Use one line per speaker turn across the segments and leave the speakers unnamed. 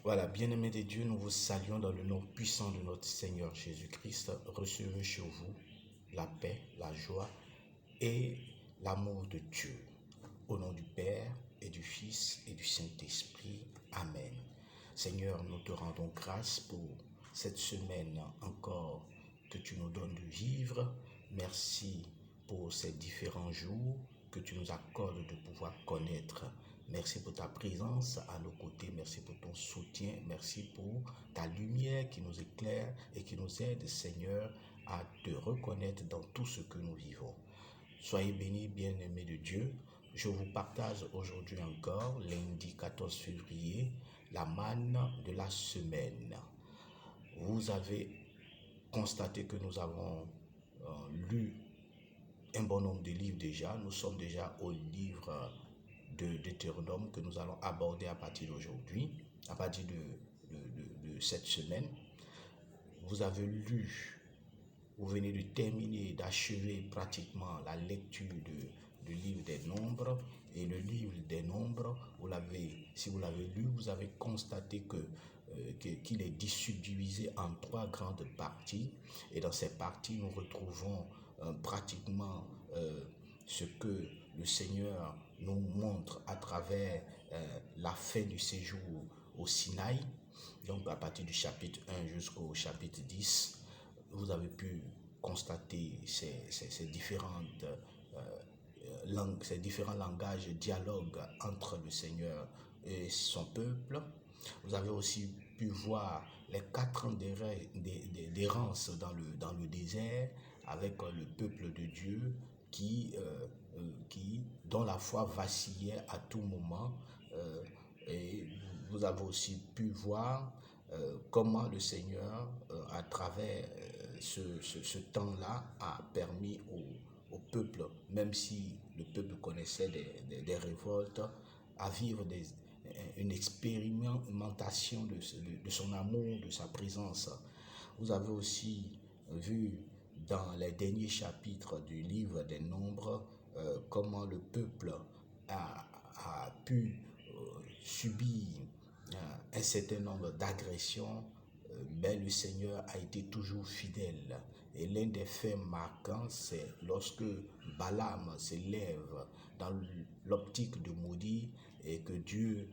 Voilà, bien-aimés de Dieu, nous vous saluons dans le nom puissant de notre Seigneur Jésus-Christ. Recevez sur vous la paix, la joie et l'amour de Dieu. Au nom du Père et du Fils et du Saint-Esprit. Amen. Seigneur, nous te rendons grâce pour cette semaine encore que tu nous donnes de vivre. Merci pour ces différents jours que tu nous accordes de pouvoir connaître. Merci pour ta présence à nos côtés, merci pour ton soutien, merci pour ta lumière qui nous éclaire et qui nous aide, Seigneur, à te reconnaître dans tout ce que nous vivons. Soyez bénis, bien-aimés de Dieu. Je vous partage aujourd'hui encore, lundi 14 février, la manne de la semaine. Vous avez constaté que nous avons lu un bon nombre de livres déjà. Nous sommes déjà au livre de Deutéronome que nous allons aborder à partir d'aujourd'hui, à partir de cette semaine. Vous avez lu, vous venez de terminer, d'achever pratiquement la lecture du livre des Nombres. Et le livre des Nombres, si vous l'avez lu, vous avez constaté qu'il est divisé en 3 grandes parties. Et dans ces parties, nous retrouvons pratiquement ce que le Seigneur nous montre à travers la fin du séjour au Sinaï. Donc à partir du chapitre 1 jusqu'au chapitre 10, vous avez pu constater ces différents langages, dialogues entre le Seigneur et son peuple. Vous avez aussi pu voir les 4 ans d'errance dans le désert avec le peuple de Dieu dont la foi vacillait à tout moment. Et vous avez aussi pu voir comment le Seigneur, à travers ce temps-là, a permis au peuple, même si le peuple connaissait des révoltes, à vivre une expérimentation de son amour, de sa présence. Vous avez aussi vu dans les derniers chapitres du livre des Nombres comment le peuple a pu subir un certain nombre d'agressions, mais le Seigneur a été toujours fidèle. Et l'un des faits marquants, c'est lorsque Balaam s'élève dans l'optique de maudire et que Dieu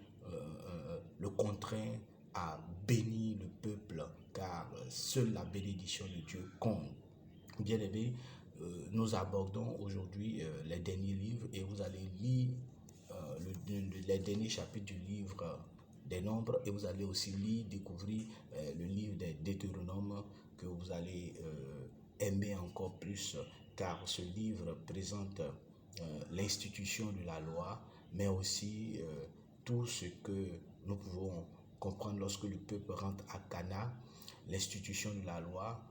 le contraint à bénir le peuple, car seule la bénédiction de Dieu compte. Bien aimé, nous abordons aujourd'hui les derniers livres et vous allez lire les derniers chapitres du livre des Nombres et vous allez aussi découvrir le livre des Deutéronomes que vous allez aimer encore plus, car ce livre présente l'institution de la loi, mais aussi tout ce que nous pouvons comprendre lorsque le peuple rentre à Canaan, l'institution de la loi,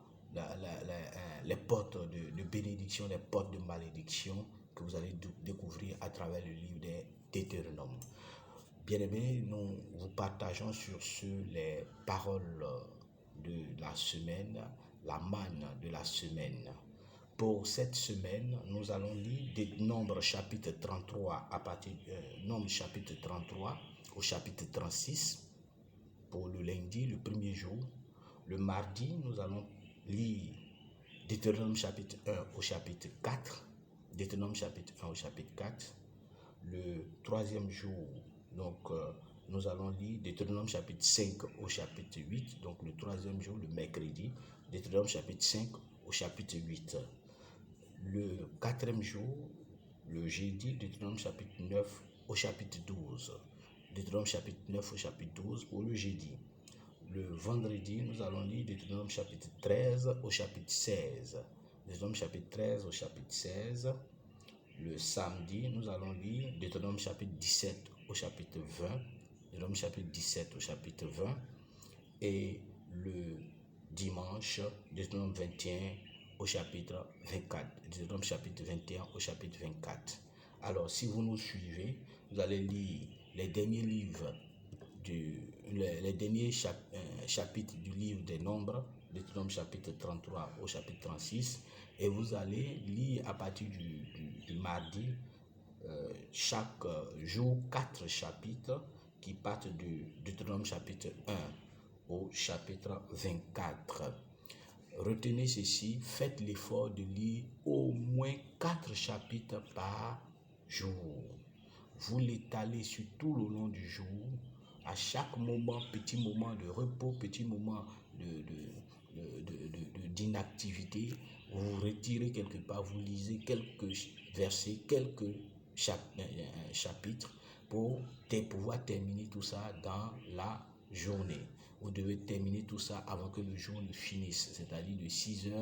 les portes de bénédiction, les portes de malédiction que vous allez découvrir à travers le livre des Deutéronomes. Bien-aimés, nous vous partageons sur les paroles de la semaine, la manne de la semaine. Pour cette semaine, nous allons lire des Nombres chapitre 33 à partir de Nombres chapitre 33 au chapitre 36 pour le lundi, le premier jour. Le mardi, nous allons lire Deutéronome chapitre 1 au chapitre 4. Deutéronome chapitre 1 au chapitre 4. Le troisième jour, donc nous allons lire Deutéronome chapitre 5 au chapitre 8. Donc le troisième jour, le mercredi, Deutéronome chapitre 5 au chapitre 8. Le quatrième jour, le jeudi, Deutéronome chapitre 9 au chapitre 12. Deutéronome chapitre 9 au chapitre 12 pour le jeudi. Le vendredi, nous allons lire Deutéronome chapitre 13 au chapitre 16. Deutéronome chapitre 13 au chapitre 16. Le samedi, nous allons lire Deutéronome chapitre 17 au chapitre 20. Deutéronome chapitre 17 au chapitre 20. Et le dimanche, Deutéronome 21 au chapitre 24. Deutéronome chapitre 21 au chapitre 24. Alors, si vous nous suivez, vous allez lire les derniers livres les derniers chapitres du livre des Nombres, Deutéronome chapitre 33 au chapitre 36, et vous allez lire à partir du mardi chaque jour 4 chapitres qui partent du Deutéronome chapitre 1 au chapitre 24. Retenez ceci, faites l'effort de lire au moins 4 chapitres par jour. Vous l'étalez sur tout le long du jour, à chaque moment, petit moment de repos, petit moment d'inactivité, vous vous retirez quelque part, vous lisez quelques versets, quelques chapitres pour pouvoir terminer tout ça dans la journée. Vous devez terminer tout ça avant que le jour ne finisse, c'est-à-dire de 6h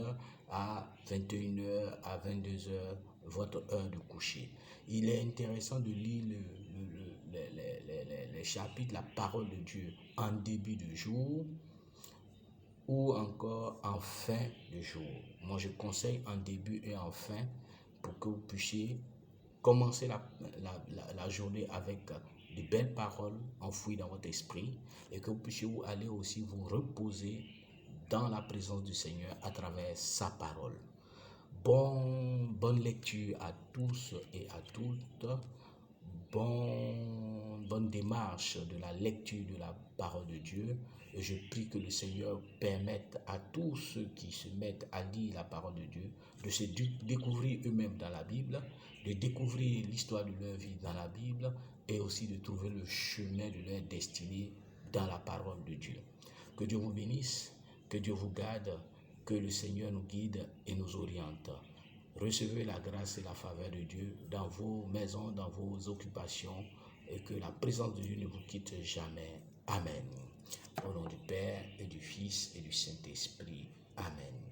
à 21h, à 22h, votre heure de coucher. Il est intéressant de lire les chapitres, la parole de Dieu en début de jour ou encore en fin de jour. Moi, je conseille en début et en fin pour que vous puissiez commencer la journée avec de belles paroles enfouies dans votre esprit et que vous puissiez aller aussi vous reposer dans la présence du Seigneur à travers sa parole. Bonne lecture à tous et à toutes. Bonne démarche de la lecture de la parole de Dieu. Et je prie que le Seigneur permette à tous ceux qui se mettent à lire la parole de Dieu de se découvrir eux-mêmes dans la Bible, de découvrir l'histoire de leur vie dans la Bible et aussi de trouver le chemin de leur destinée dans la parole de Dieu. Que Dieu vous bénisse, que Dieu vous garde, que le Seigneur nous guide et nous oriente. Recevez la grâce et la faveur de Dieu dans vos maisons, dans vos occupations, et que la présence de Dieu ne vous quitte jamais. Amen. Au nom du Père et du Fils et du Saint-Esprit. Amen.